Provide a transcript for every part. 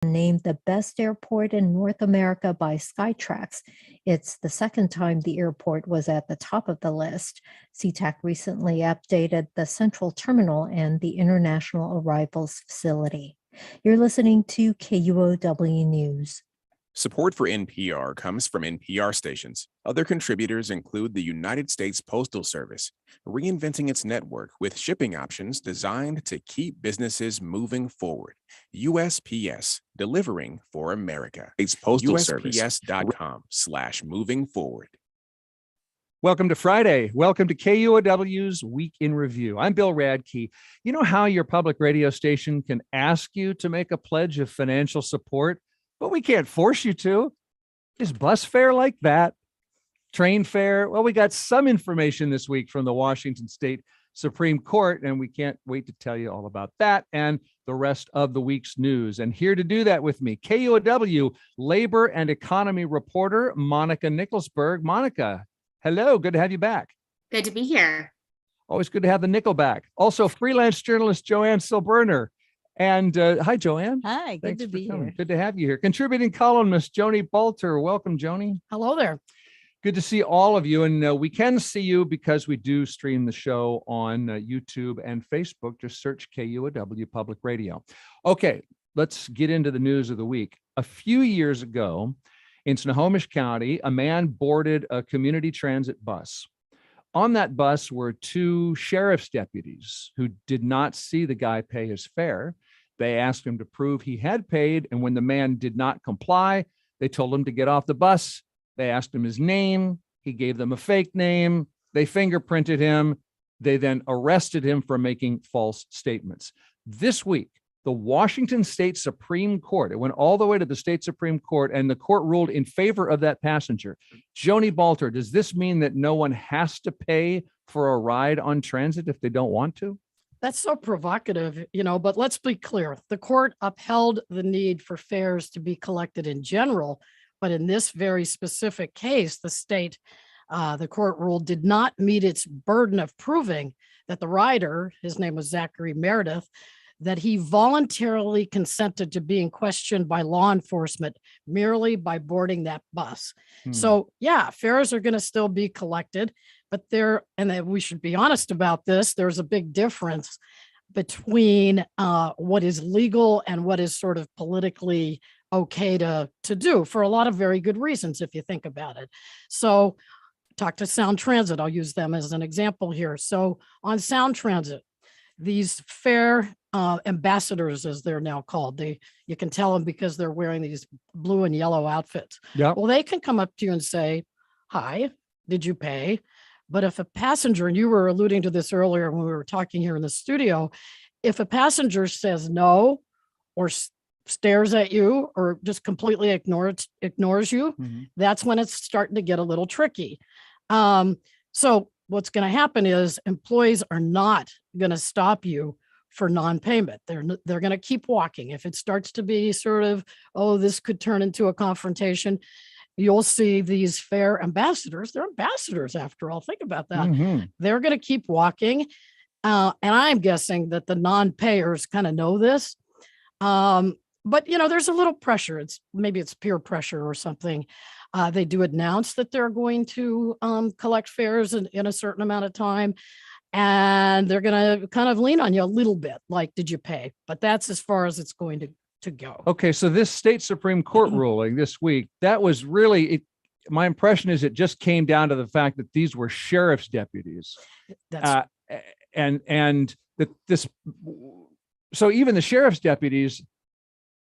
Named the best airport in North America by Skytrax. It's the second time the airport was at the top of the list. SeaTac recently updated the central terminal and the international arrivals facility. You're listening to KUOW News. Support for NPR comes from NPR stations. Other contributors include the United States Postal Service, reinventing its network with shipping options designed to keep businesses moving forward. USPS, delivering for America. It's Postal Service. USPS.com/moving forward. Welcome to Friday. Welcome to KUOW's Week in Review. I'm Bill Radke. You know how your public radio station can ask you to make a pledge of financial support? But we can't force you to. Is bus fare like that? Train fare? Well, we got some information this week from the Washington State Supreme Court, and we can't wait to tell you all about that and the rest of the week's news. And here to do that with me, KUOW labor and economy reporter, Monica Nickelsburg. Monica, hello. Good to have you back. Good to be here. Always good to have the nickel back. Also, freelance journalist Joanne Silberner. And hi, Joanne. Hi, good to be here. Good to have you here. Contributing columnist Joni Balter. Welcome, Joni. Hello there. Good to see all of you. And we can see you because we do stream the show on YouTube and Facebook. Just search KUOW Public Radio. Okay, let's get into the news of the week. A few years ago in Snohomish County, a man boarded a community transit bus. On that bus were two sheriff's deputies who did not see the guy pay his fare. They asked him to prove he had paid, and when the man did not comply, they told him to get off the bus. They asked him his name. He gave them a fake name. They fingerprinted him. They then arrested him for making false statements. This week, the Washington State Supreme Court, it went all the way to the state Supreme Court, and the court ruled in favor of that passenger. Joni Balter, does this mean that no one has to pay for a ride on transit if they don't want to? That's so provocative, but let's be clear. The court upheld the need for fares to be collected in general, but in this very specific case, the court ruled did not meet its burden of proving that the rider, his name was Zachary Meredith, that he voluntarily consented to being questioned by law enforcement merely by boarding that bus. So yeah, fares are going to still be collected, but we should be honest about this, there's a big difference between what is legal and what is sort of politically okay to do for a lot of very good reasons, if you think about it. So talk to Sound Transit. I'll use them as an example here. So on Sound Transit, these fare ambassadors, as they're now called, you can tell them because they're wearing these blue and yellow outfits. Yeah. Well, they can come up to you and say, "Hi, did you pay?" But if a passenger, and you were alluding to this earlier when we were talking here in the studio, if a passenger says no or stares at you or just completely ignores you, that's when it's starting to get a little tricky. So what's going to happen is employees are not going to stop you for non-payment. They're going to keep walking. If it starts to be sort of, oh, this could turn into a confrontation, you'll see these fare ambassadors. They're ambassadors after all. Think about that. They're going to keep walking. And I'm guessing that the non-payers kind of know this. But, there's a little pressure. Maybe it's peer pressure or something. They do announce that they're going to collect fares in a certain amount of time. And they're going to kind of lean on you a little bit, like, did you pay? But that's as far as it's going to go. Okay, so this state Supreme Court ruling this week, that was really, my impression is it just came down to the fact that these were sheriff's deputies. So even the sheriff's deputies,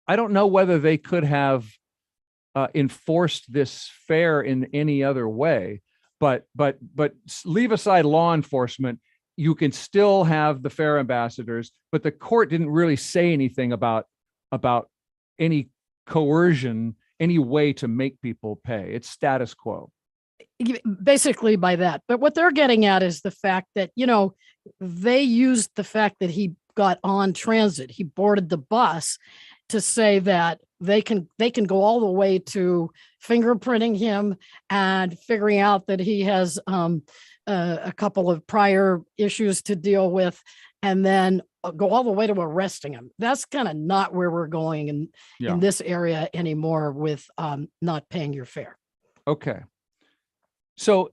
I don't know whether they could have enforced this fare in any other way, but leave aside law enforcement, you can still have the fare ambassadors, but the court didn't really say anything about any coercion, any way to make people pay. It's status quo. Basically by that. But what they're getting at is the fact that, they used the fact that he got on transit, he boarded the bus, to say that they can go all the way to fingerprinting him and figuring out that he has a couple of prior issues to deal with, and then go all the way to arresting them. That's kind of not where we're going in this area anymore with not paying your fare. Okay. So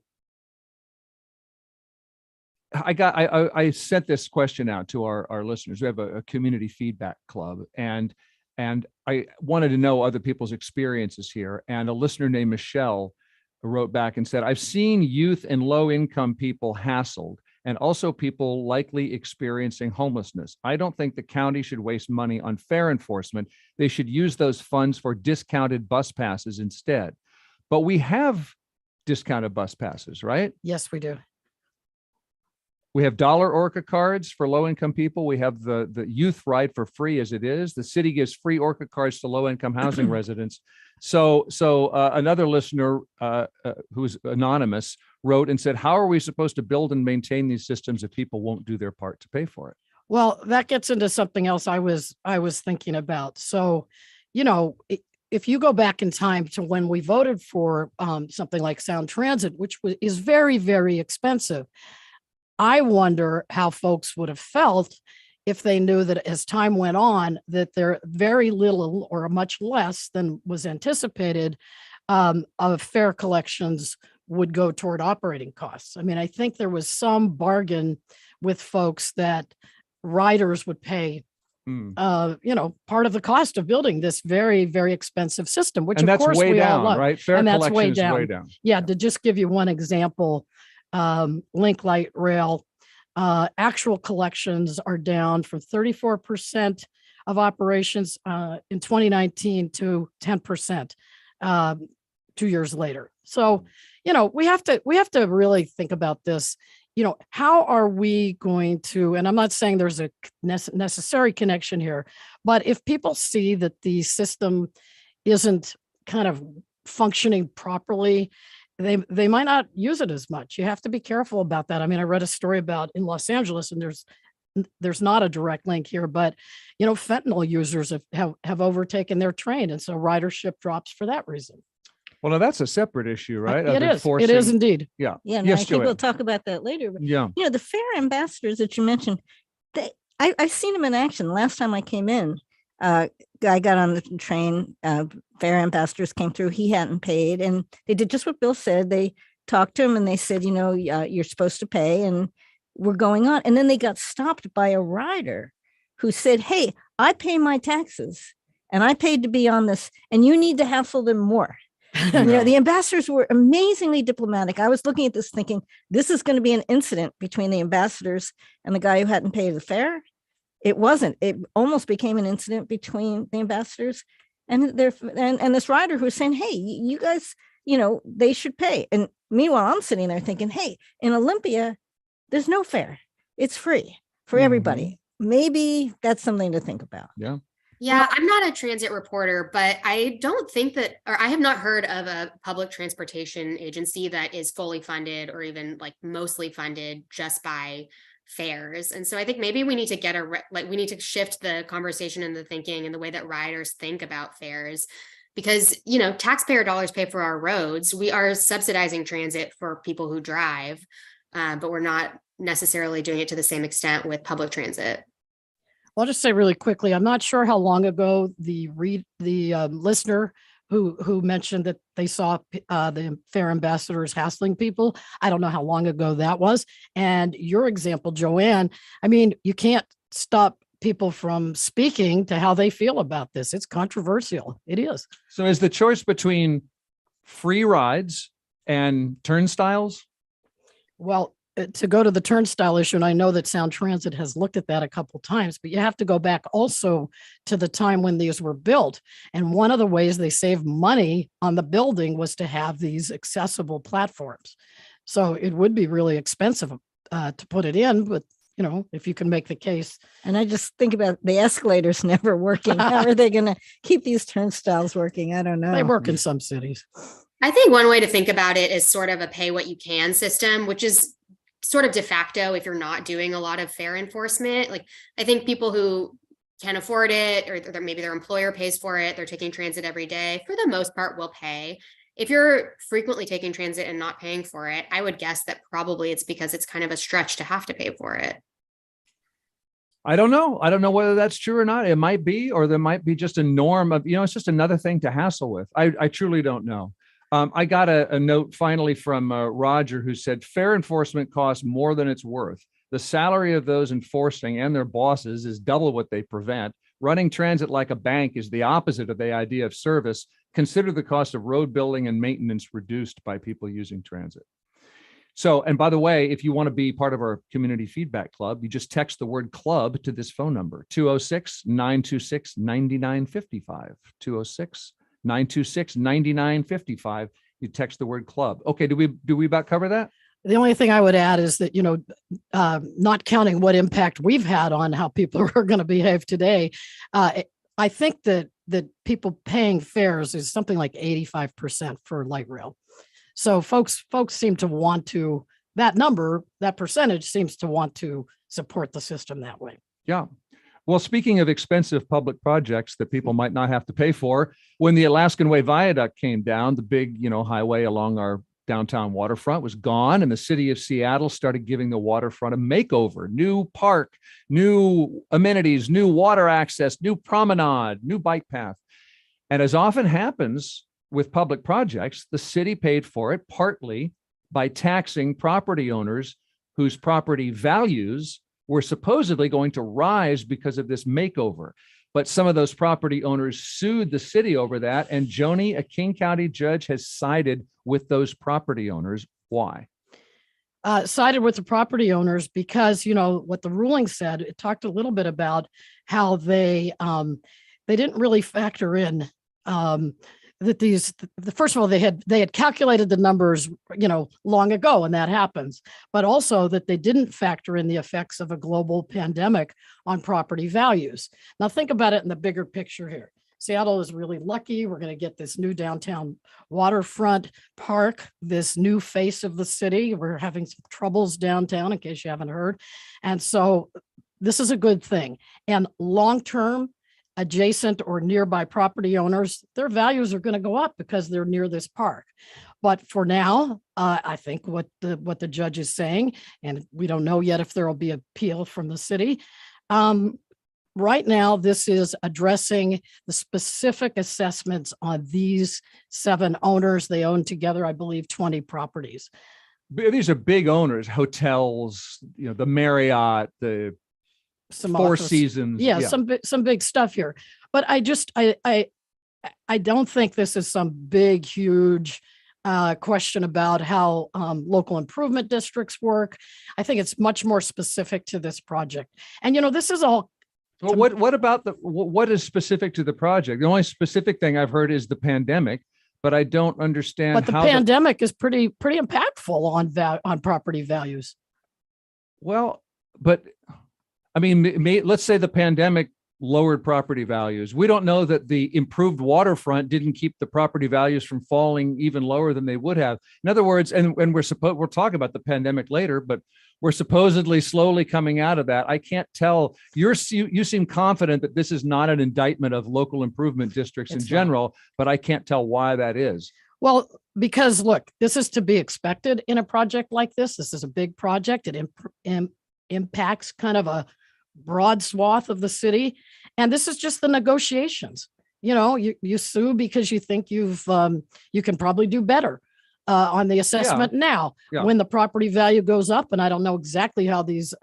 I sent this question out to our listeners. We have a community feedback club, and I wanted to know other people's experiences here. And a listener named Michelle wrote back and said, I've seen youth and low income people hassled, and also people likely experiencing homelessness. I don't think the county should waste money on fare enforcement. They should use those funds for discounted bus passes instead. But we have discounted bus passes, right? Yes, we do. We have dollar Orca cards for low-income people. We have the youth ride for free as it is. The city gives free Orca cards to low-income housing residents. So another listener who's anonymous wrote and said, how are we supposed to build and maintain these systems if people won't do their part to pay for it? Well, that gets into something else I was thinking about. So, you know, if you go back in time to when we voted for something like Sound Transit, which is very, very expensive, I wonder how folks would have felt if they knew that as time went on, that there very little or much less than was anticipated of fare collections would go toward operating costs. I mean, I think there was some bargain with folks that riders would pay, you know, part of the cost of building this very, very expensive system, which of course we all love. Right? Fare and that's collection way is down. way down. Yeah, to just give you one example, Link Light Rail, actual collections are down from 34% of operations in 2019 to 10% 2 years later. So, you know, we have to really think about this. You know, how are we going to, and I'm not saying there's a necessary connection here, but if people see that the system isn't kind of functioning properly, they might not use it as much. You have to be careful about that. I mean, I read a story about in Los Angeles, and there's not a direct link here, but you know, fentanyl users have overtaken their train, and so ridership drops for that reason. Well, now that's a separate issue, right? It is. It is indeed. Yeah. Yeah. No, Yes, I think Joanne. we'll talk about that later. But, Yeah. you know, the fare ambassadors that you mentioned, I've seen them in action. Last time I came in, I got on the train, fare ambassadors came through, he hadn't paid, and they did just what Bill said. They talked to him and they said, you know, you're supposed to pay, and we're going on. And then they got stopped by a rider who said, hey, I pay my taxes and I paid to be on this, and you need to hassle them more. You know, the ambassadors were amazingly diplomatic. I was looking at this thinking, this is going to be an incident between the ambassadors and the guy who hadn't paid the fare. It wasn't. It almost became an incident between the ambassadors and this rider who was saying, hey, you guys, you know, they should pay. And meanwhile, I'm sitting there thinking, hey, in Olympia, there's no fare. It's free for everybody. Maybe that's something to think about. Yeah. Yeah, I'm not a transit reporter, but I don't think that, or I have not heard of a public transportation agency that is fully funded or even like mostly funded just by fares. And so I think maybe we need to we need to shift the conversation and the thinking and the way that riders think about fares, because, you know, taxpayer dollars pay for our roads. We are subsidizing transit for people who drive, but we're not necessarily doing it to the same extent with public transit. I'll just say really quickly, I'm not sure how long ago the listener who mentioned that they saw the fare ambassadors hassling people. I don't know how long ago that was. And your example, Joanne, I mean, you can't stop people from speaking to how they feel about this. It's controversial. It is. So is the choice between free rides and turnstiles? Well, to go to the turnstile issue, and I know that Sound Transit has looked at that a couple of times, but you have to go back also to the time when these were built. And one of the ways they saved money on the building was to have these accessible platforms. So it would be really expensive to put it in, but you know, if you can make the case. And I just think about the escalators never working. How are they going to keep these turnstiles working? I don't know. They work in some cities. I think one way to think about it is sort of a pay what you can system, which is sort of de facto if you're not doing a lot of fare enforcement. Like, I think people who can afford it, or maybe their employer pays for it, they're taking transit every day, for the most part will pay. If you're frequently taking transit and not paying for it, I would guess that probably it's because it's kind of a stretch to have to pay for it. I don't know. I don't know whether that's true or not. It might be, or there might be just a norm of, it's just another thing to hassle with. I truly don't know. I got a note finally from Roger, who said fair enforcement costs more than it's worth. The salary of those enforcing and their bosses is double what they prevent. Running transit like a bank is the opposite of the idea of service. Consider the cost of road building and maintenance reduced by people using transit. So, and by the way, if you want to be part of our community feedback club, you just text the word club to this phone number, 206-926-9955, 206-926-9955. You text the word club. Okay, do we about cover that? The only thing I would add is that, not counting what impact we've had on how people are going to behave today, I think that people paying fares is something like 85% for light rail. So folks seem to want to, that percentage seems to want to support the system that way. Yeah. Well, speaking of expensive public projects that people might not have to pay for, when the Alaskan Way Viaduct came down, the big, highway along our downtown waterfront was gone, and the city of Seattle started giving the waterfront a makeover, new park, new amenities, new water access, new promenade, new bike path. And as often happens with public projects, the city paid for it partly by taxing property owners whose property values were supposedly going to rise because of this makeover. But some of those property owners sued the city over that. And Joni, a King County judge, has sided with those property owners. Why? Sided with the property owners because, what the ruling said, it talked a little bit about how they didn't really factor in that first of all, they had calculated the numbers, long ago, and that happens, but also that they didn't factor in the effects of a global pandemic on property values. Now think about it in the bigger picture here. Seattle is really lucky. We're going to get this new downtown waterfront park, this new face of the city. We're having some troubles downtown, in case you haven't heard. And so this is a good thing. And long-term, adjacent or nearby property owners, their values are going to go up because they're near this park. But for now, I think what the judge is saying, and we don't know yet if there will be appeal from the city. Right now, this is addressing the specific assessments on these 7 owners. They own together, I believe, 20 properties. These are big owners, hotels, the Marriott, the some Four office. Seasons. Yeah, some big stuff here. But I don't think this is some big, huge question about how local improvement districts work. I think it's much more specific to this project. And this is all. Well, what about what is specific to the project? The only specific thing I've heard is the pandemic, but I don't understand. But the pandemic is pretty impactful on property values. Well, but I mean, let's say the pandemic lowered property values. We don't know that the improved waterfront didn't keep the property values from falling even lower than they would have. In other words, and we'll talk about the pandemic later, but we're supposedly slowly coming out of that. I can't tell. You seem confident that this is not an indictment of local improvement districts in general, but I can't tell why that is. Well, because look, this is to be expected in a project like this. This is a big project. It impacts kind of a broad swath of the city. And this is just the negotiations. You sue because you think you can probably do better on the assessment now. Yeah. When the property value goes up, and I don't know exactly how these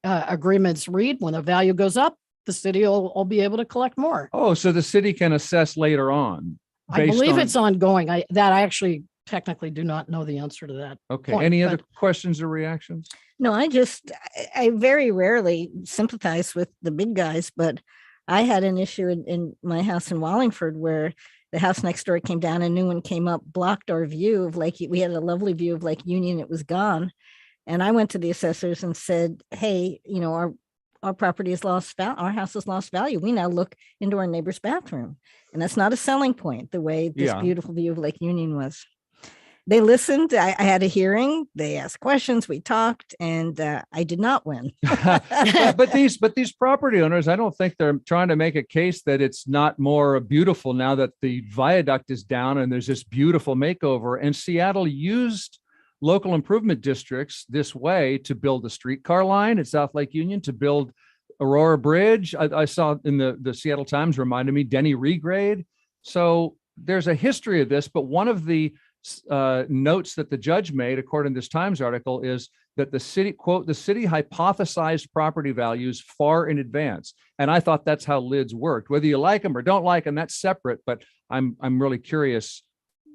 agreements read, when the value goes up, the city will be able to collect more. Oh, so the city can assess later on. I believe it's ongoing. I actually technically do not know the answer to that. Okay. Any other questions or reactions? No, I very rarely sympathize with the big guys, but I had an issue in my house in Wallingford where the house next door came down, a new one came up, blocked our view of we had a lovely view of Lake Union. It was gone. And I went to the assessors and said, hey, our property has lost value. Our house has lost value. We now look into our neighbor's bathroom. And that's not a selling point, the way this beautiful view of Lake Union was. They listened. I had a hearing. They asked questions. We talked, and I did not win. but these property owners, I don't think they're trying to make a case that it's not more beautiful now that the viaduct is down and there's this beautiful makeover. And Seattle used local improvement districts this way to build a streetcar line at South Lake Union, to build Aurora Bridge. I saw in the Seattle Times reminded me, Denny regrade. So there's a history of this, but one of the notes that the judge made, according to this Times article, is that the city, quote, the city hypothesized property values far in advance. And I thought that's how LIDs worked. Whether you like them or don't like them, that's separate. But I'm really curious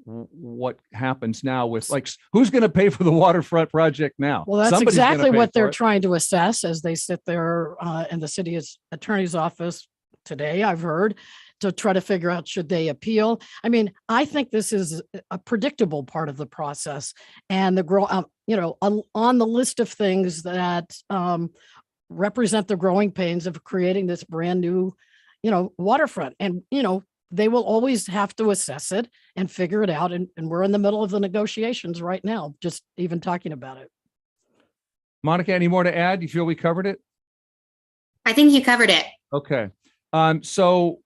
what happens now with, like, who's going to pay for the waterfront project now? Well, that's Somebody's gonna exactly pay what for they're it. trying to assess as they sit there in the city attorney's office today, I've heard, to try to figure out, should they appeal? I mean, I think this is a predictable part of the process, and on the list of things that represent the growing pains of creating this brand new, waterfront. And, they will always have to assess it and figure it out. And we're in the middle of the negotiations right now, just even talking about it. Monica, any more to add? Do you feel we covered it? I think you covered it. Okay. So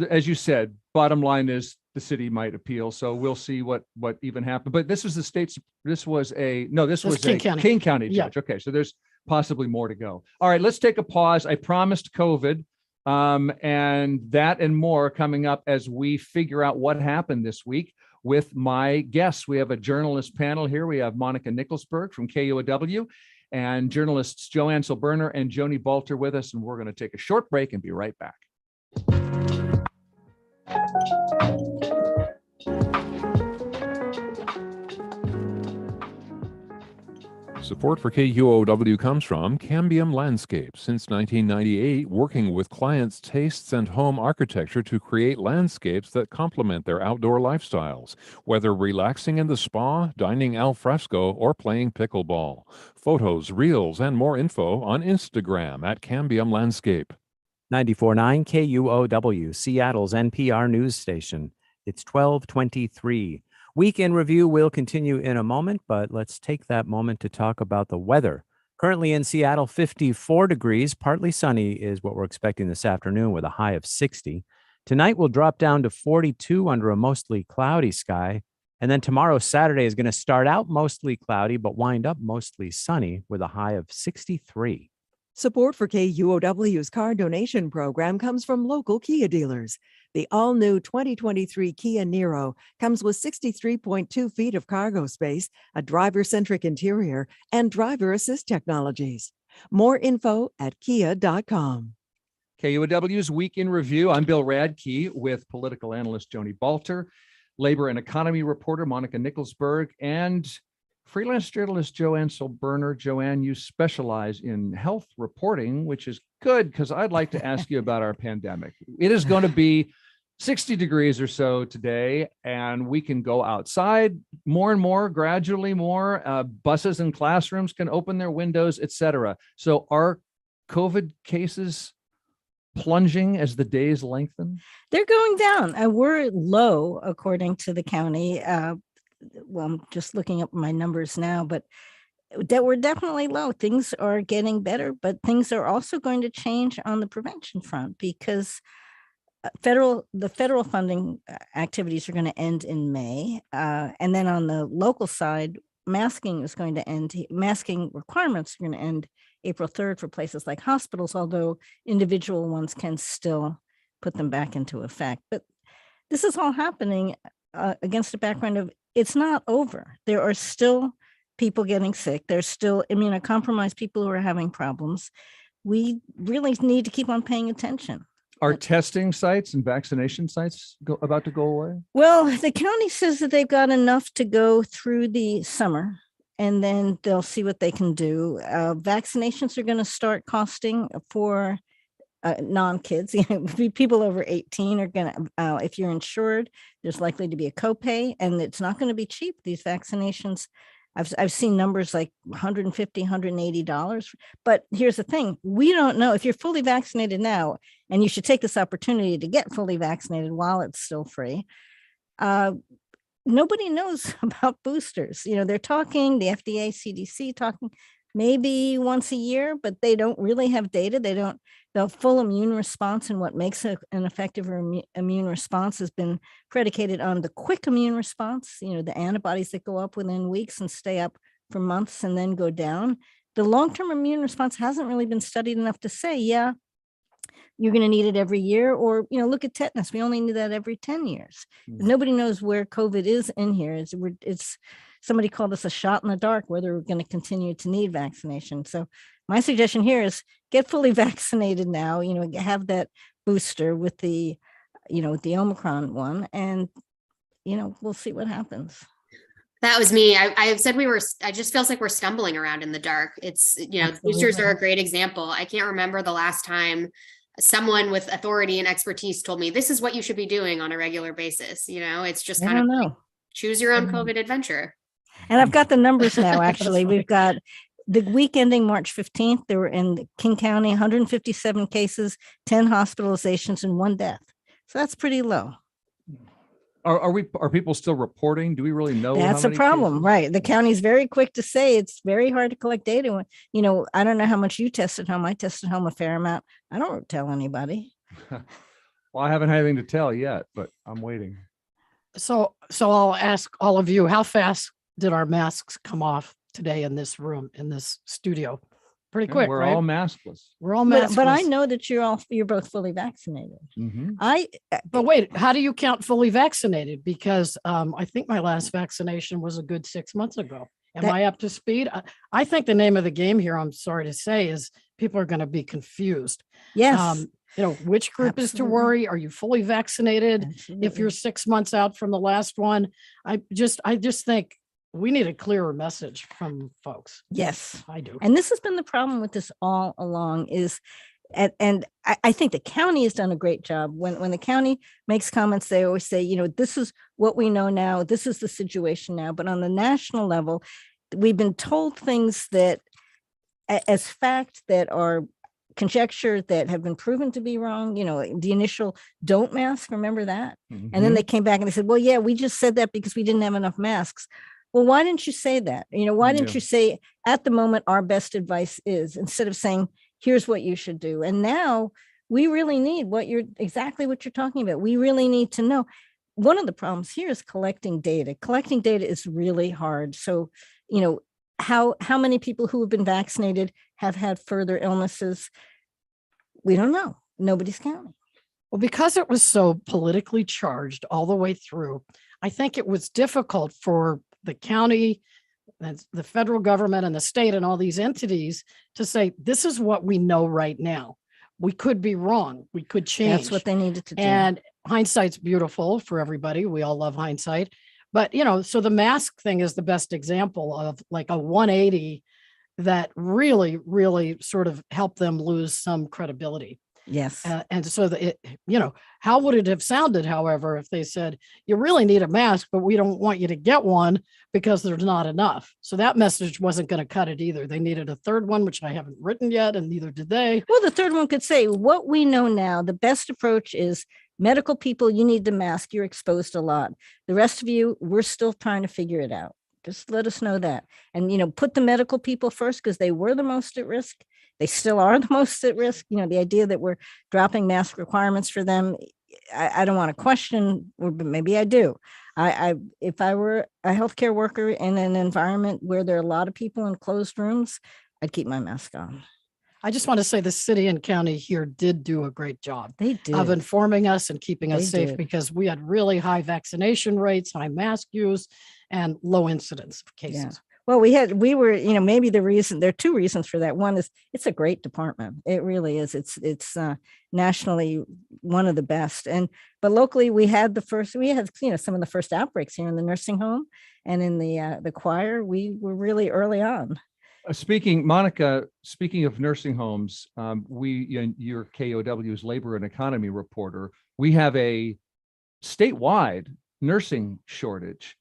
as you said, bottom line is the city might appeal. So we'll see what even happened. But this was King County judge. Yeah. Okay. So there's possibly more to go. All right, let's take a pause. I promised COVID, and that and more coming up as we figure out what happened this week with my guests. We have a journalist panel here. We have Monica Nickelsburg from KUOW and journalists Joanne Silberner and Joni Balter with us. And we're going to take a short break and be right back. Support for KUOW comes from Cambium Landscapes. Since 1998, working with clients' tastes and home architecture to create landscapes that complement their outdoor lifestyles, whether relaxing in the spa, dining al fresco, or playing pickleball. Photos, reels, and more info on Instagram at Cambium Landscape. 94.9 KUOW, Seattle's NPR news station. It's 12:23. Week in Review will continue in a moment, but let's take that moment to talk about the weather. Currently in Seattle, 54 degrees, partly sunny is what we're expecting this afternoon with a high of 60. Tonight will drop down to 42 under a mostly cloudy sky. And then tomorrow, Saturday, is going to start out mostly cloudy, but wind up mostly sunny with a high of 63. Support for KUOW's car donation program comes from local Kia dealers. The all-new 2023 Kia Niro comes with 63.2 feet of cargo space, a driver-centric interior, and driver assist technologies. More info at kia.com. KUOW's Week in Review. I'm Bill Radke with political analyst Joni Balter, labor and economy reporter Monica Nickelsburg, and freelance journalist Joanne Silberner. Joanne, you specialize in health reporting, which is good because I'd like to ask you about our pandemic. It is going to be 60 degrees or so today, and we can go outside more and more, gradually more. Buses and classrooms can open their windows, etc. So are COVID cases plunging as the days lengthen? They're going down. We're low, according to the county. Well, I'm just looking up my numbers now, but that we're definitely low. Things are getting better, but things are also going to change on the prevention front because the federal funding activities are going to end in May. And then on the local side, masking is going to end. Masking requirements are going to end April 3rd for places like hospitals, although individual ones can still put them back into effect. But this is all happening against the background of it's not over. There are still people getting sick. There's still immunocompromised people who are having problems. We really need to keep on paying attention. Are testing sites and vaccination sites about to go away? Well, the county says that they've got enough to go through the summer, and then they'll see what they can do. Vaccinations are going to start costing for non-kids. People over 18 are going to, if you're insured, there's likely to be a copay, and it's not going to be cheap. These vaccinations, I've seen numbers like $150, $180. But here's the thing. We don't know if you're fully vaccinated now, and you should take this opportunity to get fully vaccinated while it's still free. Nobody knows about boosters. They're talking, the FDA, CDC talking maybe once a year, but they don't really have data. The full immune response and what makes an effective immune response has been predicated on the quick immune response, the antibodies that go up within weeks and stay up for months and then go down. the long-term immune response hasn't really been studied enough to say, yeah, you're going to need it every year, or, look at tetanus. We only need that every 10 years. Nobody knows where COVID is in here. It's somebody called us a shot in the dark, whether we're going to continue to need vaccination. So my suggestion here is get fully vaccinated now, have that booster with the Omicron one, and, we'll see what happens. That was me. I said I just feels like we're stumbling around in the dark. It's, boosters are a great example. I can't remember the last time someone with authority and expertise told me this is what you should be doing on a regular basis. It's just kind of like, choose your own COVID adventure. And I've got the numbers now, actually. We've got the week ending March 15th, there were in King County, 157 cases, 10 hospitalizations, and 1 death. So that's pretty low. Are people still reporting? Do we really know? That's a problem, cases? Right? The county's very quick to say it's very hard to collect data. I don't know how much you tested home. I tested home a fair amount. I don't tell anybody. Well, I haven't had anything to tell yet, but I'm waiting. So I'll ask all of you, how fast did our masks come off today in this room, in this studio? Pretty quick, we're right? all maskless. We're all maskless. But I know that you're both fully vaccinated. Mm-hmm. But wait, how do you count fully vaccinated? Because I think my last vaccination was a good 6 months ago. Am I up to speed? I think the name of the game here, I'm sorry to say, is people are going to be confused. Yes. Which group is to worry? Are you fully vaccinated? Absolutely. If you're 6 months out from the last one, I just think we need a clearer message from folks. Yes, I do. And this has been the problem with this all along is, and I think the county has done a great job. When the county makes comments, they always say, this is what we know now. This is the situation now. But on the national level, we've been told things that as fact that are conjecture that have been proven to be wrong. The initial don't mask, remember that? Mm-hmm. And then they came back and they said, well, yeah, we just said that because we didn't have enough masks. Well, why didn't you say that? Why didn't you say at the moment our best advice is, instead of saying, here's what you should do? And now we really need exactly what you're talking about. We really need to know. One of the problems here is collecting data. Collecting data is really hard. So, how many people who have been vaccinated have had further illnesses? We don't know. Nobody's counting. Well, because it was so politically charged all the way through, I think it was difficult for the county, the federal government, and the state and all these entities to say, this is what we know right now. We could be wrong. We could change. That's what they needed to do. And hindsight's beautiful for everybody. We all love hindsight. But, so the mask thing is the best example of like a 180 that really, really sort of helped them lose some credibility. Yes. And so how would it have sounded, however, if they said, you really need a mask, but we don't want you to get one because there's not enough. So that message wasn't going to cut it either. They needed a third one, which I haven't written yet, and neither did they. Well, the third one could say, what we know now, the best approach is medical people, you need the mask. You're exposed a lot. The rest of you, we're still trying to figure it out. Just let us know that. And, put the medical people first because they were the most at risk. They still are the most at risk. The idea that we're dropping mask requirements for them, I don't want to question, or maybe I do. If I were a healthcare worker in an environment where there are a lot of people in closed rooms, I'd keep my mask on. I just want to say the city and county here did do a great job of informing us and keeping us safe because we had really high vaccination rates, high mask use, and low incidence of cases. Yeah. Well, we were, maybe there are two reasons for that. One is it's a great department. It really is. It's nationally one of the best. But locally we had some of the first outbreaks here in the nursing home and in the choir. We were really early on. Monica, speaking of nursing homes, your KUOW's labor and economy reporter, we have a statewide nursing shortage.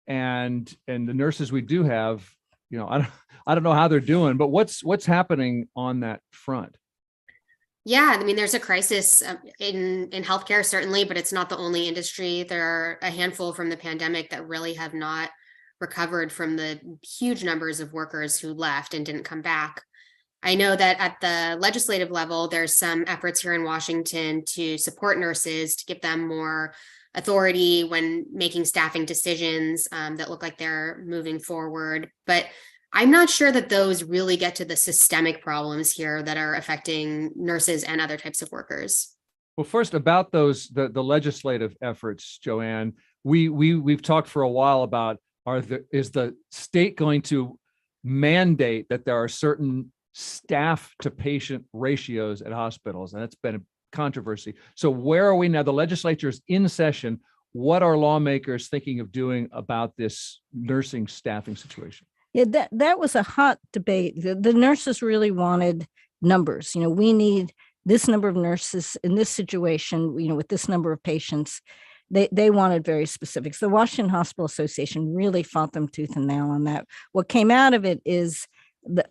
And the nurses we do have, I don't know how they're doing, but what's happening on that front? Yeah, I mean, there's a crisis in healthcare, certainly, but it's not the only industry. There are a handful from the pandemic that really have not recovered from the huge numbers of workers who left and didn't come back. I know that at the legislative level, there's some efforts here in Washington to support nurses, to give them more authority when making staffing decisions that look like they're moving forward. But I'm not sure that those really get to the systemic problems here that are affecting nurses and other types of workers. Well, first about those, the legislative efforts, Joanne, we've talked for a while about is the state going to mandate that there are certain staff to patient ratios at hospitals? And that's been a controversy. So where are we now? The legislature is in session. What are lawmakers thinking of doing about this nursing staffing situation? Yeah, that was a hot debate. The nurses really wanted numbers. We need this number of nurses in this situation, with this number of patients. They wanted very specifics. The Washington Hospital Association really fought them tooth and nail on that. What came out of it is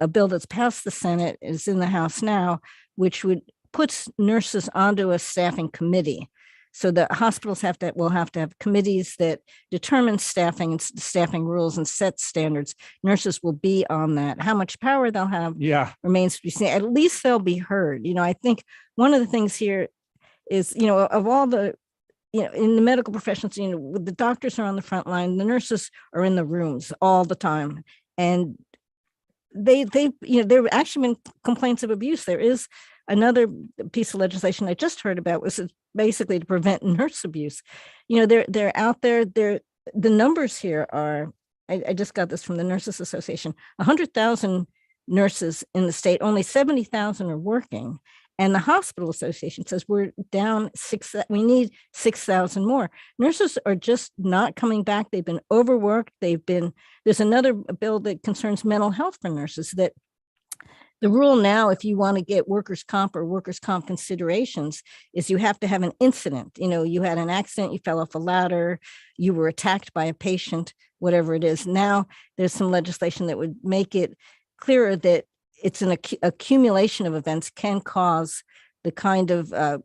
a bill that's passed the Senate, is in the House now, which puts nurses onto a staffing committee. So the hospitals will have to have committees that determine staffing and staffing rules and set standards. Nurses will be on that. How much power they'll have remains to be seen. At least they'll be heard. I think one of the things here is, of all the, in the medical professions, the doctors are on the front line, the nurses are in the rooms all the time. And there have actually been complaints of abuse. There is another piece of legislation I just heard about was basically to prevent nurse abuse. They're out there. The numbers here are, I just got this from the Nurses Association, 100,000 nurses in the state, only 70,000 are working. And the Hospital Association says we're down we need 6,000 more. Nurses are just not coming back. They've been overworked. There's another bill that concerns mental health for nurses, that the rule now, if you want to get workers' comp or workers' comp considerations, is you have to have an incident. You had an accident, you fell off a ladder, you were attacked by a patient, whatever it is. Now there's some legislation that would make it clearer that it's an accumulation of events can cause the kind of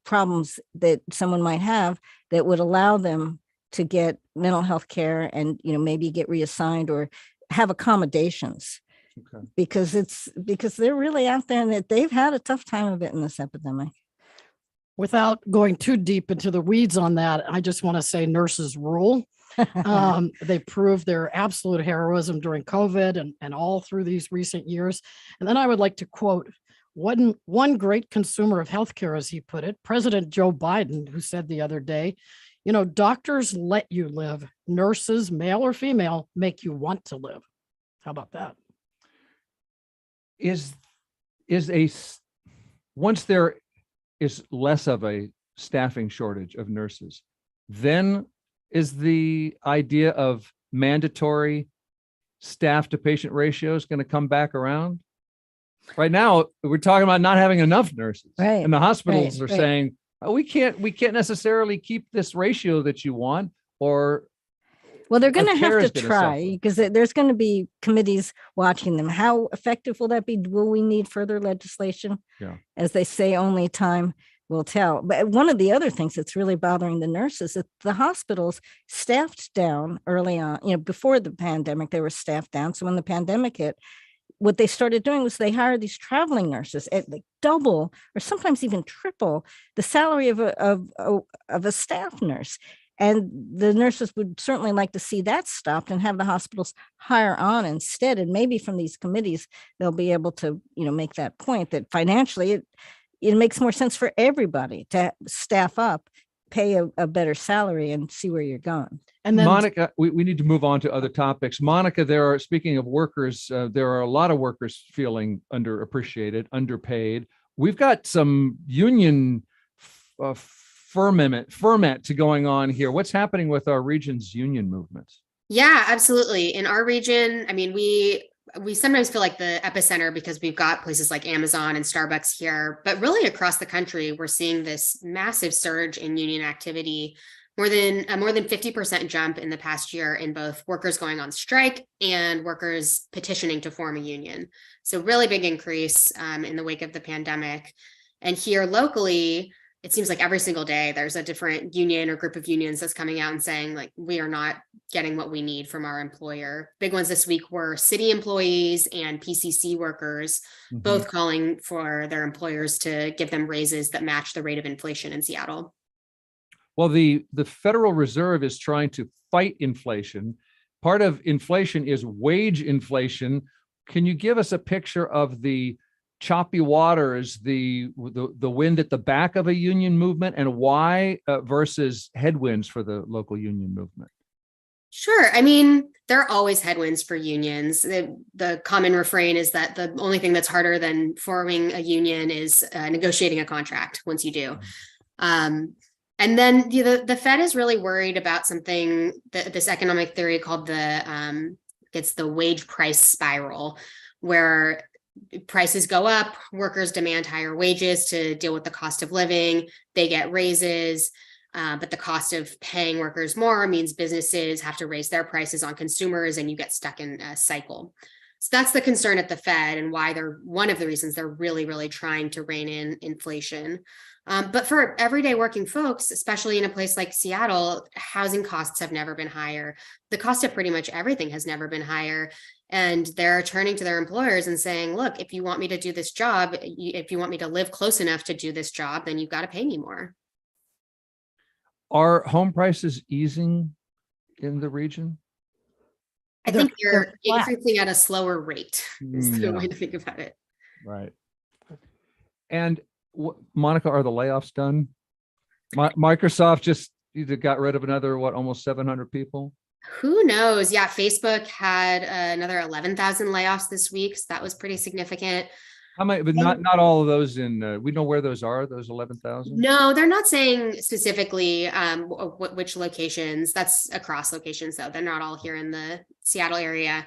problems that someone might have that would allow them to get mental health care and, maybe get reassigned or have accommodations. Okay. Because they're really out there and that they've had a tough time of it in this epidemic. Without going too deep into the weeds on that, I just want to say nurses rule. They proved their absolute heroism during COVID and all through these recent years. And then I would like to quote one great consumer of healthcare, as he put it, President Joe Biden, who said the other day, doctors let you live. Nurses, male or female, make you want to live. How about that? Once there is less of a staffing shortage of nurses, then is the idea of mandatory staff to patient ratios going to come back around? Right now, we're talking about not having enough nurses, right? And the hospitals are saying, oh, we can't necessarily keep this ratio that you want, or well, they're going to have to try, because there's going to be committees watching them. How effective will that be? Will we need further legislation? Yeah. As they say, only time will tell. But one of the other things that's really bothering the nurses is the hospitals staffed down early on. Before the pandemic, they were staffed down. So when the pandemic hit, what they started doing was they hired these traveling nurses at like double or sometimes even triple the salary of a staff nurse. And the nurses would certainly like to see that stopped and have the hospitals hire on instead. And maybe from these committees, they'll be able to, make that point that financially it makes more sense for everybody to staff up, pay a better salary, and see where you're going. And then, Monica, we need to move on to other topics. Monica, speaking of workers, there are a lot of workers feeling underappreciated, underpaid. We've got some union ferment going on here. What's happening with our region's union movements? Yeah, absolutely. In our region, I mean, we sometimes feel like the epicenter because we've got places like Amazon and Starbucks here, but really across the country, we're seeing this massive surge in union activity, more than 50% jump in the past year in both workers going on strike and workers petitioning to form a union. So really big increase in the wake of the pandemic. And here locally, it seems like every single day there's a different union or group of unions that's coming out and saying, like, we are not getting what we need from our employer. Big ones this week were city employees and PCC workers, both calling for their employers to give them raises that match the rate of inflation in Seattle. Well, the Federal Reserve is trying to fight inflation part of inflation is wage inflation. Can you give us a picture of the choppy waters, the wind at the back of a union movement, and why versus headwinds for the local union movement? Sure. I mean, there are always headwinds for unions. The common refrain is that the only thing that's harder than forming a union is negotiating a contract once you do. And then the Fed is really worried about something, this economic theory called it's the wage price spiral, where prices go up, workers demand higher wages to deal with the cost of living, they get raises. But the cost of paying workers more means businesses have to raise their prices on consumers, and you get stuck in a cycle. So that's the concern at the Fed, and why one of the reasons they're really, really trying to rein in inflation. But for everyday working folks, especially in a place like Seattle, housing costs have never been higher. The cost of pretty much everything has never been higher. And they're turning to their employers and saying, look, if you want me to do this job, if you want me to live close enough to do this job, then you've got to pay me more. Are home prices easing in the region? I think they're increasing at a slower rate is the way to think about it. Right. And Monica, are the layoffs done? Microsoft just either got rid of another, almost 700 people? Who knows? Yeah, Facebook had another 11,000 layoffs this week. So that was pretty significant. How many, but not all of those we know where those are, those 11,000? No, they're not saying specifically which locations. That's across locations, though. They're not all here in the Seattle area.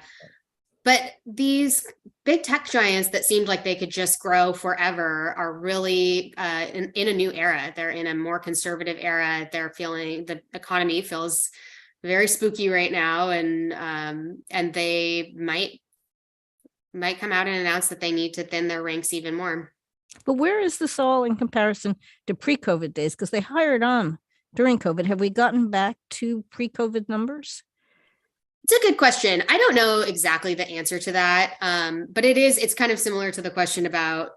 But these big tech giants that seemed like they could just grow forever are really in a new era. They're in a more conservative era. They're feeling, the economy feels very spooky right now, and they might come out and announce that they need to thin their ranks even more. But where is this all in comparison to pre-COVID days? Because they hired on during COVID. Have we gotten back to pre-COVID numbers? It's a good question. I don't know exactly the answer to that, but it's kind of similar to the question about,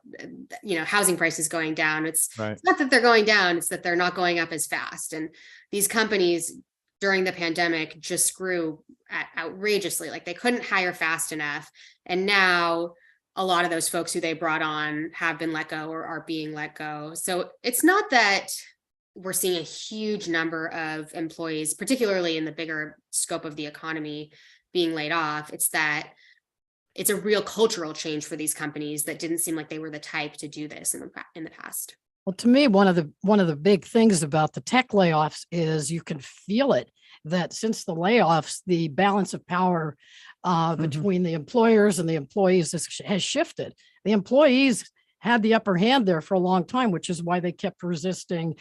housing prices going down. It's not that they're going down, it's that they're not going up as fast. And these companies during the pandemic just grew outrageously, like they couldn't hire fast enough. And now a lot of those folks who they brought on have been let go or are being let go. So it's not that we're seeing a huge number of employees, particularly in the bigger scope of the economy, being laid off. It's that it's a real cultural change for these companies that didn't seem like they were the type to do this in the past. Well, to me, one of the big things about the tech layoffs is you can feel it, that since the layoffs, the balance of power between the employers and the employees has shifted. The employees had the upper hand there for a long time, which is why they kept resisting,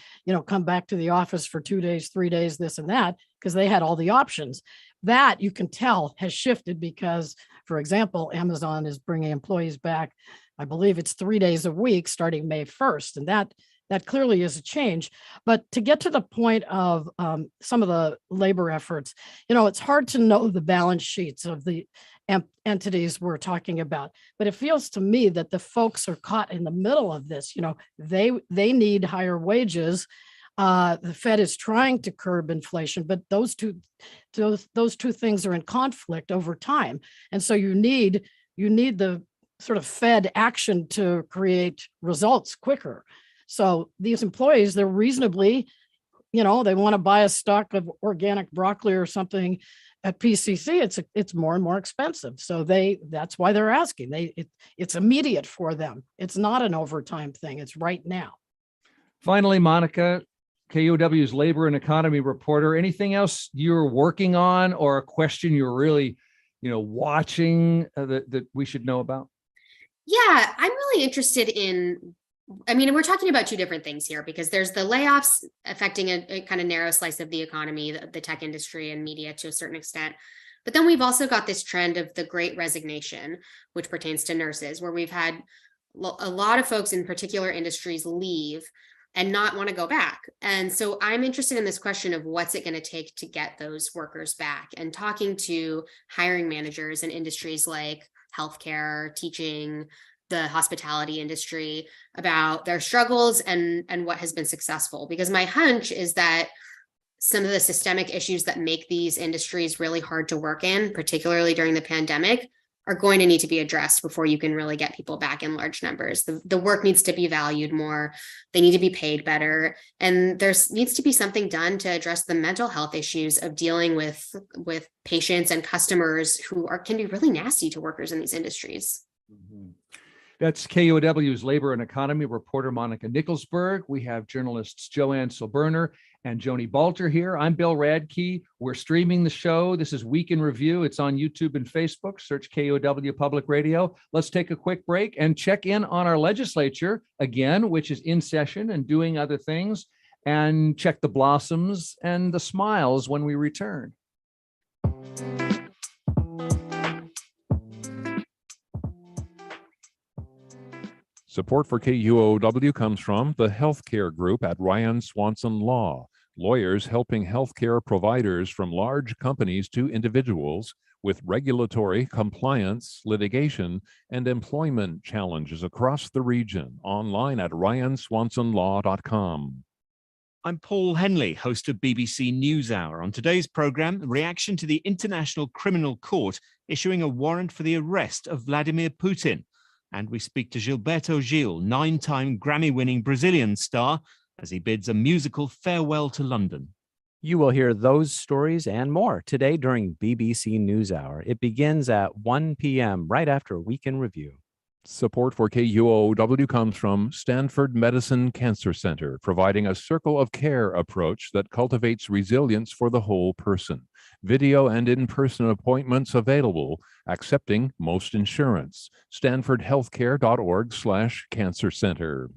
come back to the office for 2 days, 3 days, this and that, because they had all the options. That you can tell has shifted because, for example, Amazon is bringing employees back, I believe it's 3 days a week starting May 1st. And that clearly is a change. But to get to the point of some of the labor efforts, it's hard to know the balance sheets of the entities we're talking about, but it feels to me that the folks are caught in the middle of this. They need higher wages. The Fed is trying to curb inflation, but those two things are in conflict over time. And so you need the sort of Fed action to create results quicker. So these employees, they're reasonably, they want to buy a stock of organic broccoli or something at PCC. It's more and more expensive. So that's why they're asking. It's immediate for them. It's not an overtime thing. It's right now. Finally, Monica, KUOW's labor and economy reporter, anything else you're working on or a question you're really, watching that we should know about? Yeah, I'm really interested in, we're talking about two different things here, because there's the layoffs affecting a kind of narrow slice of the economy, the tech industry and media to a certain extent. But then we've also got this trend of the Great Resignation, which pertains to nurses, where we've had a lot of folks in particular industries leave and not want to go back. And so I'm interested in this question of what's it going to take to get those workers back, and talking to hiring managers in industries like healthcare, teaching, the hospitality industry about their struggles and what has been successful. Because my hunch is that some of the systemic issues that make these industries really hard to work in, particularly during the pandemic, are going to need to be addressed before you can really get people back in large numbers. The work needs to be valued more. They need to be paid better. And there needs to be something done to address the mental health issues of dealing with patients and customers who can be really nasty to workers in these industries. Mm-hmm. That's KUOW's Labor and Economy reporter, Monica Nickelsburg. We have journalists Joanne Silberner and Joni Balter here. I'm Bill Radke. We're streaming the show. This is Week in Review. It's on YouTube and Facebook. Search KUOW Public Radio. Let's take a quick break and check in on our legislature again, which is in session and doing other things, and check the blossoms and the smiles when we return. Support for KUOW comes from the healthcare group at Ryan Swanson Law, lawyers helping healthcare providers from large companies to individuals with regulatory, compliance, litigation, and employment challenges across the region. Online at ryanswansonlaw.com. I'm Paul Henley, host of BBC NewsHour. On today's programme, reaction to the International Criminal Court issuing a warrant for the arrest of Vladimir Putin. And we speak to Gilberto Gil, 9-time Grammy-winning Brazilian star, as he bids a musical farewell to London. You will hear those stories and more today during BBC NewsHour. It begins at 1 p.m. right after Week in Review. Support for KUOW comes from Stanford Medicine Cancer Center, providing a circle of care approach that cultivates resilience for the whole person. Video and in-person appointments available, accepting most insurance. StanfordHealthcare.org/Cancer Center.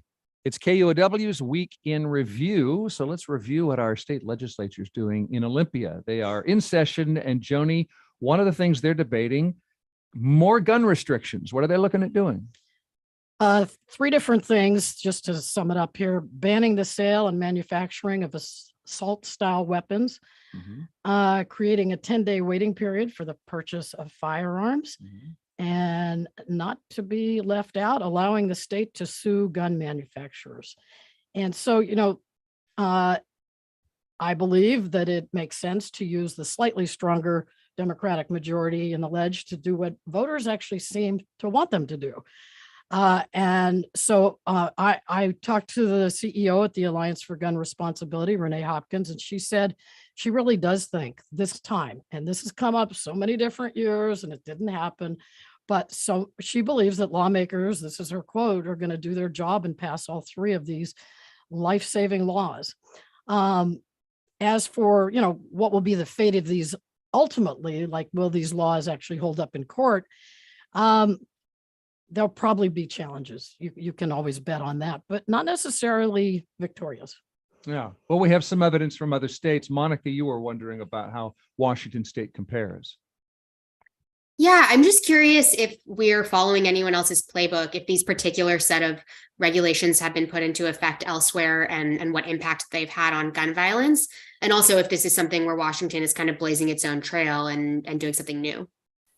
It's KUOW's Week in Review. So let's review what our state legislature is doing in Olympia. They are in session, and Joni, one of the things they're debating, more gun restrictions. What are they looking at doing? 3 different things, just to sum it up here: banning the sale and manufacturing of assault-style weapons, creating a 10-day waiting period for the purchase of firearms, and not to be left out, allowing the state to sue gun manufacturers. And so, I believe that it makes sense to use the slightly stronger Democratic majority in the ledge to do what voters actually seem to want them to do. And so I talked to the CEO at the Alliance for Gun Responsibility, Renee Hopkins, and she said she really does think this time, and this has come up so many different years and it didn't happen, but so she believes that lawmakers, this is her quote, are going to do their job and pass all 3 of these life-saving laws. As for, what will be the fate of these ultimately, like, will these laws actually hold up in court? There'll probably be challenges. You can always bet on that, but not necessarily victorious. Yeah. Well, we have some evidence from other states. Monica, you were wondering about how Washington State compares. Yeah, I'm just curious if we're following anyone else's playbook, if these particular set of regulations have been put into effect elsewhere and what impact they've had on gun violence. And also if this is something where Washington is kind of blazing its own trail and doing something new.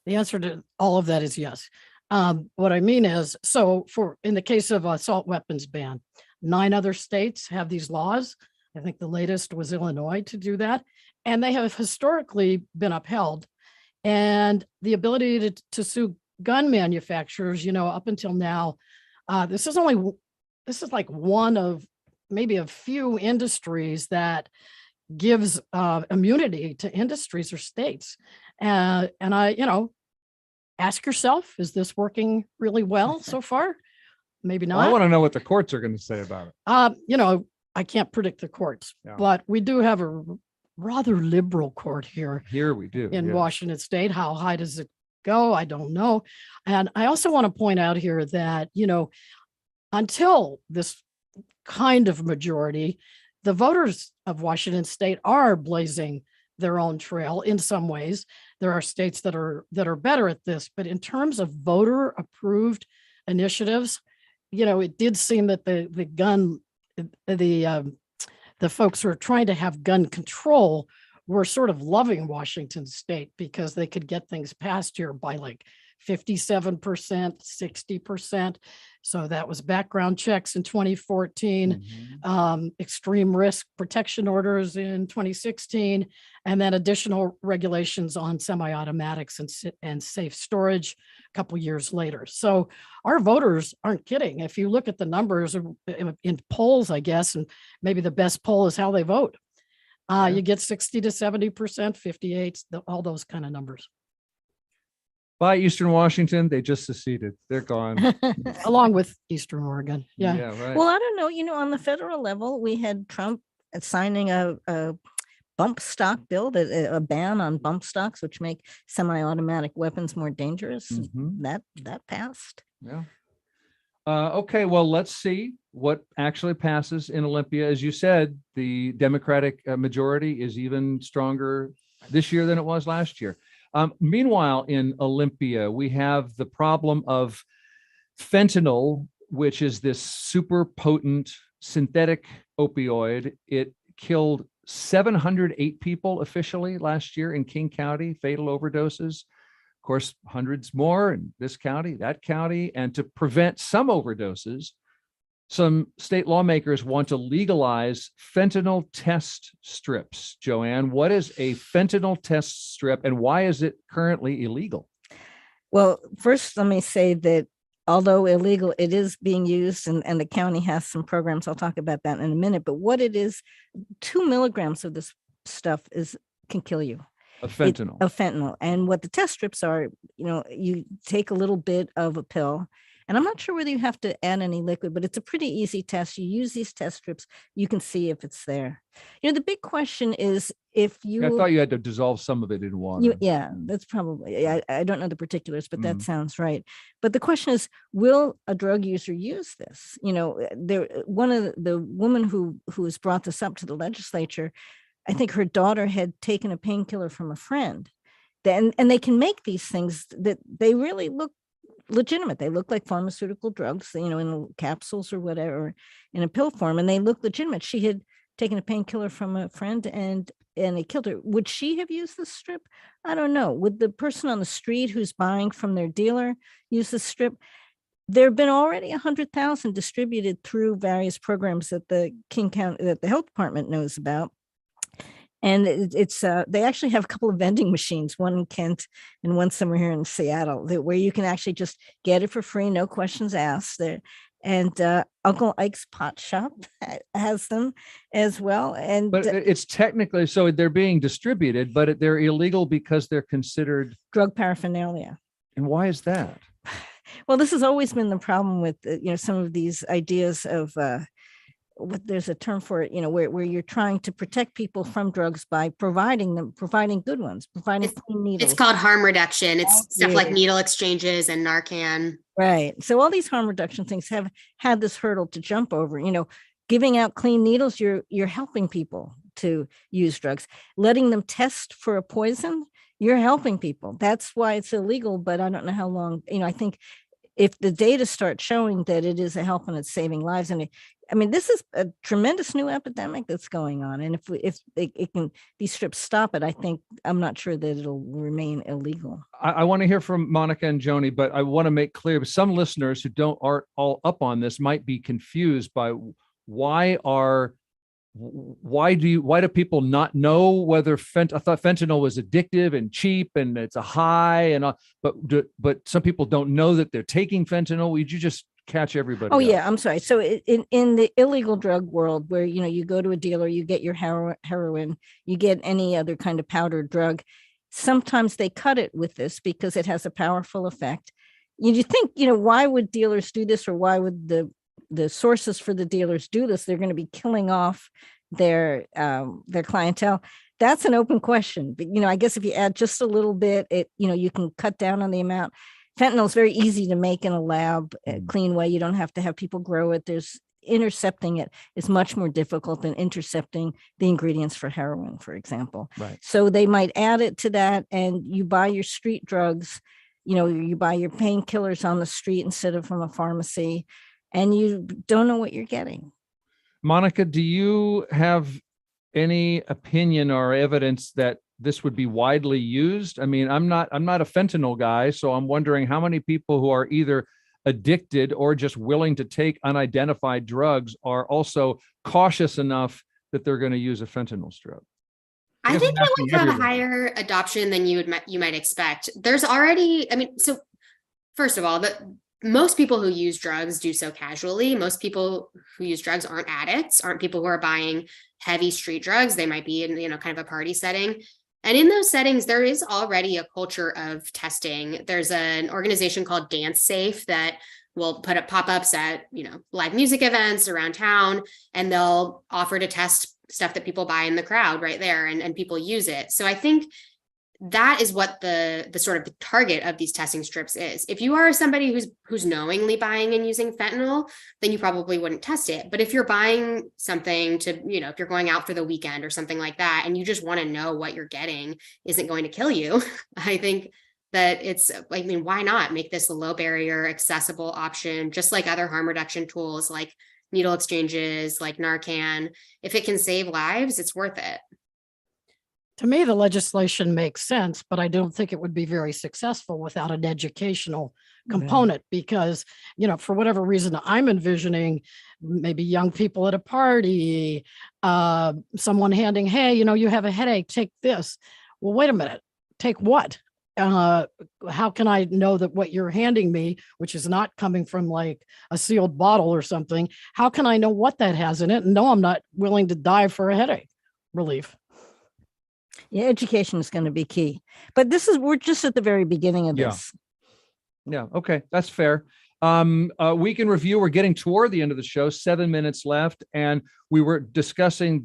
The answer to all of that is yes. What I mean is, so in the case of assault weapons ban, 9 other states have these laws. I think the latest was Illinois to do that. And they have historically been upheld. And the ability to sue gun manufacturers, up until now, this is like one of maybe a few industries that gives immunity to industries or states. And I, ask yourself, is this working really well so far? Maybe not. Well, I want to know what the courts are going to say about it. I can't predict the courts, but we do have a rather liberal court here. Here we do. In Washington State. How high does it go? I don't know. And I also want to point out here that, until this kind of majority, the voters of Washington State are blazing their own trail in some ways. There are states that are better at this, but in terms of voter approved initiatives, it did seem that the folks who are trying to have gun control were sort of loving Washington State because they could get things passed here by like 57%, 60%. So that was background checks in 2014, extreme risk protection orders in 2016, and then additional regulations on semi-automatics and safe storage a couple years later. So our voters aren't kidding. If you look at the numbers in polls, I guess, and maybe the best poll is how they vote. You get 60 to 70%, 58, all those kind of numbers. By Eastern Washington, they just seceded. They're gone. Along with Eastern Oregon. Yeah. Right. Well, I don't know. On the federal level, we had Trump signing a bump stock bill, a ban on bump stocks, which make semi-automatic weapons more dangerous. That passed. Yeah. Okay, well, let's see what actually passes in Olympia. As you said, the Democratic majority is even stronger this year than it was last year. Meanwhile, in Olympia, we have the problem of fentanyl, which is this super potent synthetic opioid. It killed 708 people officially last year in King County, fatal overdoses. Of course, hundreds more in this county, that county. And to prevent some overdoses, some state lawmakers want to legalize fentanyl test strips. Joanne, what is a fentanyl test strip and why is it currently illegal? Well, first, let me say that although illegal, it is being used and the county has some programs. I'll talk about that in a minute. But what it is, 2 milligrams of this stuff can kill you. Of fentanyl. And what the test strips are, you take a little bit of a pill. And I'm not sure whether you have to add any liquid, but it's a pretty easy test. You use these test strips, you can see if it's there. The big question is if you... I thought you had to dissolve some of it in water. Yeah, that's probably, I don't know the particulars, but that sounds right. But the question is, will a drug user use this? One of the woman who has brought this up to the legislature, I think her daughter had taken a painkiller from a friend. And they can make these things that they really look legitimate. They look like pharmaceutical drugs, in capsules or whatever, in a pill form, and they look legitimate. She had taken a painkiller from a friend and it killed her. Would she have used this strip? I don't know. Would the person on the street who's buying from their dealer use this strip? There have been already 100,000 distributed through various programs that the King County, that the health department knows about. And it's they actually have a couple of vending machines, one in Kent and one somewhere here in Seattle, where you can actually just get it for free, no questions asked. There, and Uncle Ike's Pot Shop has them as well. But it's technically, so they're being distributed, but they're illegal because they're considered drug paraphernalia. And why is that? Well, this has always been the problem with some of these ideas of. There's a term for it, where you're trying to protect people from drugs by providing good ones, providing clean needles. It's called harm reduction. It's stuff like needle exchanges and Narcan. Right. So all these harm reduction things have had this hurdle to jump over. Giving out clean needles, you're helping people to use drugs. Letting them test for a poison, you're helping people. That's why it's illegal. But I don't know how long. I think if the data starts showing that it is a help and it's saving lives, and this is a tremendous new epidemic that's going on. And if these strips stop it, I'm not sure that it'll remain illegal. I want to hear from Monica and Joni, but I want to make clear, some listeners who aren't all up on this might be confused by why do people not know whether I thought fentanyl was addictive and cheap and it's a high but some people don't know that they're taking fentanyl. Would you just catch everybody? Oh, yeah, I'm sorry. So in the illegal drug world where, you go to a dealer, you get your heroin, you get any other kind of powdered drug. Sometimes they cut it with this because it has a powerful effect. You think, why would dealers do this, or why would the sources for the dealers do this? They're going to be killing off their clientele. That's an open question. But, I guess if you add just a little bit, you can cut down on the amount. Fentanyl is very easy to make in a lab, a clean way. You don't have to have people grow it. Intercepting it is much more difficult than intercepting the ingredients for heroin, for example. Right. So they might add it to that, and you buy your street drugs, you buy your painkillers on the street instead of from a pharmacy, and you don't know what you're getting. Monica, do you have any opinion or evidence that this would be widely used? I mean, I'm not a fentanyl guy, so I'm wondering how many people who are either addicted or just willing to take unidentified drugs are also cautious enough that they're going to use a fentanyl strip. I think it would have a everybody. higher adoption than you might expect. There's already, I mean, so first of all, most people who use drugs do so casually. Most people who use drugs aren't addicts, aren't people who are buying heavy street drugs. They might be in, kind of a party setting. And in those settings, there is already a culture of testing. There's an organization called Dance Safe that will put up pop-ups at, live music events around town, and they'll offer to test stuff that people buy in the crowd right there, and people use it. So I think that is what the sort of the target of these testing strips is. If you are somebody who's knowingly buying and using fentanyl, then you probably wouldn't test it. But if you're buying something to, if you're going out for the weekend or something like that, and you just want to know what you're getting isn't going to kill you, I think that why not make this a low barrier, accessible option, just like other harm reduction tools like needle exchanges, like Narcan. If it can save lives, it's worth it. To me, the legislation makes sense, but I don't think it would be very successful without an educational component because, for whatever reason, I'm envisioning maybe young people at a party, someone handing, hey, you have a headache, take this. Well, wait a minute, take what? How can I know that what you're handing me, which is not coming from like a sealed bottle or something, how can I know what that has in it? And no, I'm not willing to die for a headache relief. Yeah, education is going to be key. But we're just at the very beginning of this. Yeah. Okay. That's fair. Week in review, we're getting toward the end of the show, 7 minutes left. And we were discussing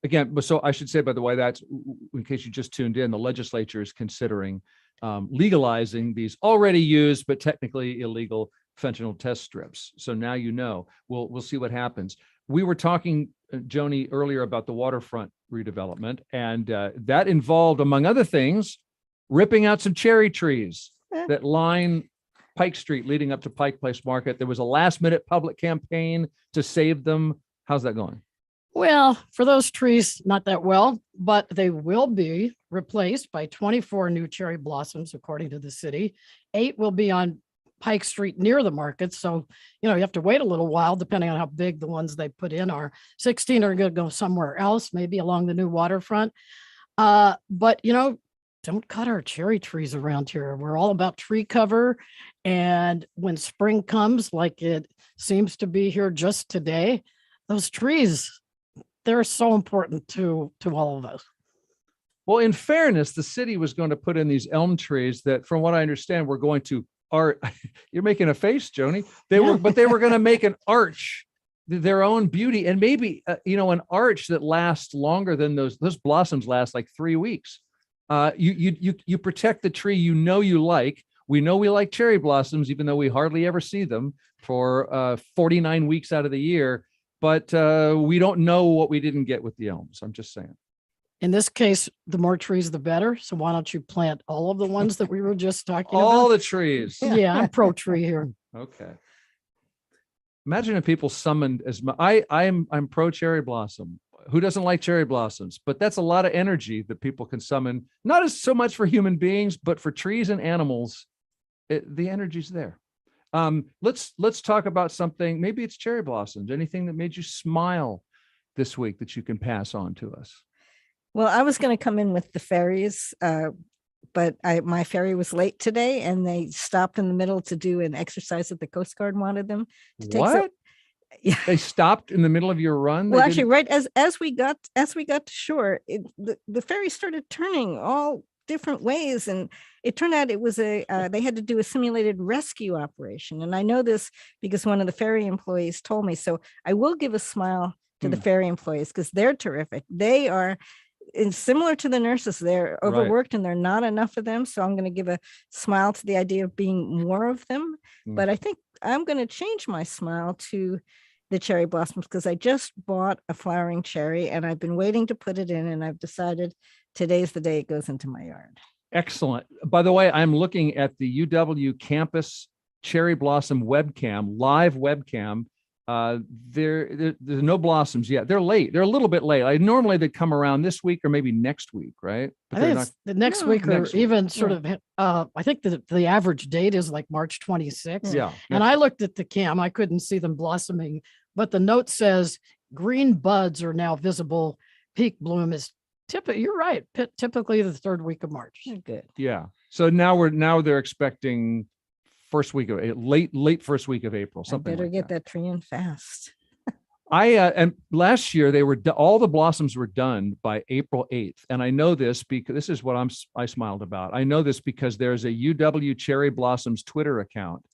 again, so I should say, by the way, that's in case you just tuned in, the legislature is considering legalizing these already used, but technically illegal fentanyl test strips. So now, we'll see what happens. We were talking, Joni, earlier about the waterfront redevelopment, and that involved, among other things, ripping out some cherry trees that line Pike Street leading up to Pike Place Market. There was a last-minute public campaign to save them. How's that going? Well, for those trees, not that well, but they will be replaced by 24 new cherry blossoms, according to the city. 8 will be on Pike Street near the market. So, you have to wait a little while, depending on how big the ones they put in are. 16 are going to go somewhere else, maybe along the new waterfront. But, don't cut our cherry trees around here. We're all about tree cover. And when spring comes, like it seems to be here just today, those trees, they're so important to all of us. Well, in fairness, the city was going to put in these elm trees that, from what I understand, were going to you're making a face, Joni. They were going to make an arch, their own beauty, and maybe an arch that lasts longer than those blossoms last like 3 weeks. You protect the tree you like. We know we like cherry blossoms, even though we hardly ever see them for 49 weeks out of the year. But we don't know what we didn't get with the elms. I'm just saying. In this case, the more trees, the better. So why don't you plant all of the ones that we were just talking all about? the trees. Yeah, I'm pro tree here. Okay. Imagine if people summoned I'm pro cherry blossom. Who doesn't like cherry blossoms? But that's a lot of energy that people can summon, not as so much for human beings, but for trees and animals. The energy's there. Let's talk about something. Maybe it's cherry blossoms. Anything that made you smile this week that you can pass on to us? Well, I was going to come in with the ferries, but my ferry was late today, and they stopped in the middle to do an exercise that the Coast Guard wanted them to take. What? Yeah. They stopped in the middle of your run? Well, actually, right as we got to shore, the ferry started turning all different ways, and it turned out it was they had to do a simulated rescue operation. And I know this because one of the ferry employees told me. So I will give a smile to the ferry employees because they're terrific. They are. It's similar to the nurses. They're overworked and there are not enough of them. So I'm going to give a smile to the idea of being more of them. But I think I'm going to change my smile to the cherry blossoms because I just bought a flowering cherry and I've been waiting to put it in, and I've decided today's the day it goes into my yard. Excellent. By the way, I'm looking at the UW campus cherry blossom webcam, live webcam. There's no blossoms yet. They're late. They're a little bit late. Normally they come around this week or maybe next week, right? But I think it's the next week, or next week. even sort of. I think the average date is like March 26th. Yeah. And I looked at the cam. I couldn't see them blossoming, but the note says green buds are now visible. Peak bloom is You're right. Typically the third week of March. Good. Yeah. So now they're expecting first week of late first week of April. Something. Better like get that. that tree in fast. And last year they were all the blossoms were done by April 8th. And I know this because this is what I smiled about. I know this because there's a UW Cherry Blossoms Twitter account.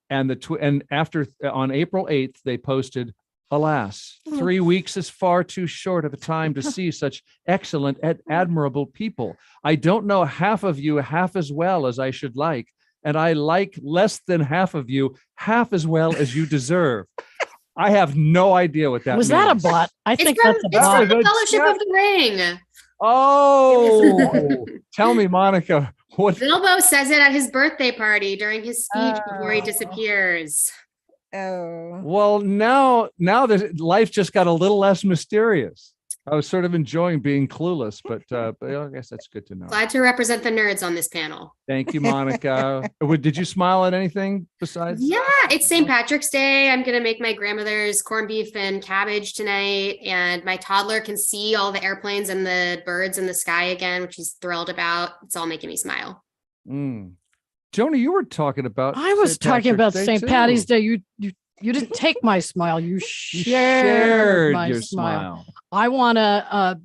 And on April 8th, they posted, alas, 3 weeks is far too short of a time to see such excellent and admirable people. I don't know half of you half as well as I should like, and I like less than half of you half as well as you deserve. I have no idea what that Was means. that a bot? I think that's a It's bot. from the Fellowship of the Ring. Oh, tell me, Monica, what? Bilbo says it at his birthday party during his speech before he disappears. Oh. Well, now that life just got a little less mysterious. I was sort of enjoying being clueless, but I guess that's good to know. Glad to represent the nerds on this panel. Thank you, Monica. Did you smile at anything besides? Yeah, it's St. Patrick's Day. I'm going to make my grandmother's corned beef and cabbage tonight. And my toddler can see all the airplanes and the birds in the sky again, which he's thrilled about. It's all making me smile. Joni, you were talking about. I was St. talking about Patrick's Day, St. Patty's too. Day. You didn't take my smile. You You shared my your smile. I want to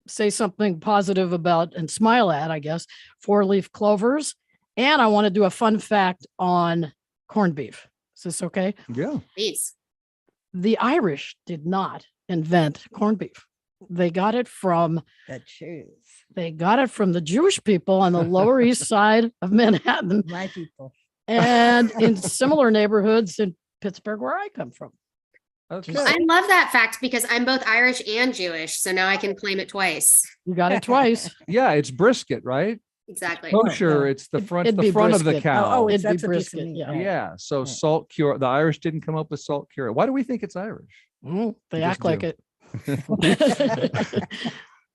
say something positive about and smile at, I guess, 4-leaf clovers. And I want to do a fun fact on corned beef. Is this okay? Yeah. Please. The Irish did not invent corned beef. They got it from The truth. the Jewish people on the Lower East Side of Manhattan My people. and in similar neighborhoods in Pittsburgh, where I come from. Okay. I love that fact because I'm both Irish and Jewish. So now I can claim it twice. You got it twice. Yeah, it's brisket, right? Exactly. Kosher. yeah. It's the front, It'd be of the brisket. cow. It'd that's be a piece of brisket, meat, yeah. right. Yeah. So Right. salt cure. The Irish didn't come up with salt cure. Why do we think it's Irish? They They act just like do. it.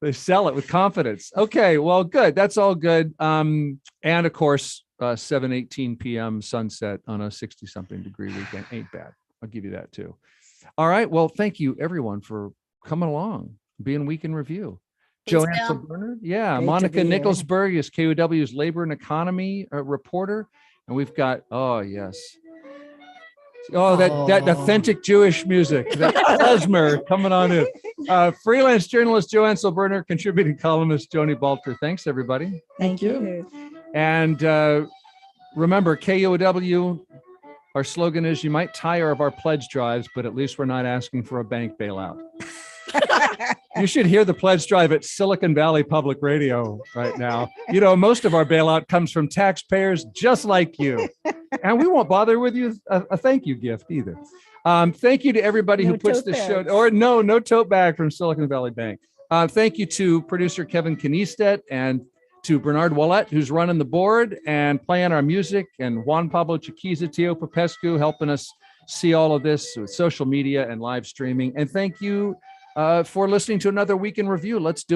They sell it with confidence. Okay, well, good. That's all good. And of course, 7:18 p.m. sunset on a 60-something degree weekend ain't bad. I'll give you that too. All right. Well, thank you everyone for coming along, being Week in Review. Thanks, Joanne Bill. Silberner, yeah. Great to Monica be here. Nickelsburg is KUOW's labor and economy reporter, and we've got that authentic Jewish music, that klezmer coming on in. Freelance journalist Joanne Silberner, contributing columnist Joni Balter. Thanks, everybody. Thank you. And remember, KUOW, our slogan is, you might tire of our pledge drives, but at least we're not asking for a bank bailout. You should hear the pledge drive at Silicon Valley Public Radio right now. You know, most of our bailout comes from taxpayers just like you. And we won't bother with you a thank you gift either. Thank you to everybody who No puts tote this bags. show, no tote bag from Silicon Valley Bank. Thank you to producer Kevin Kniestedt and to Bernard Wallet, who's running the board and playing our music, and Juan Pablo Chiquiza, Tio Popescu, helping us see all of this with social media and live streaming. And thank you for listening to another Week in Review. Let's do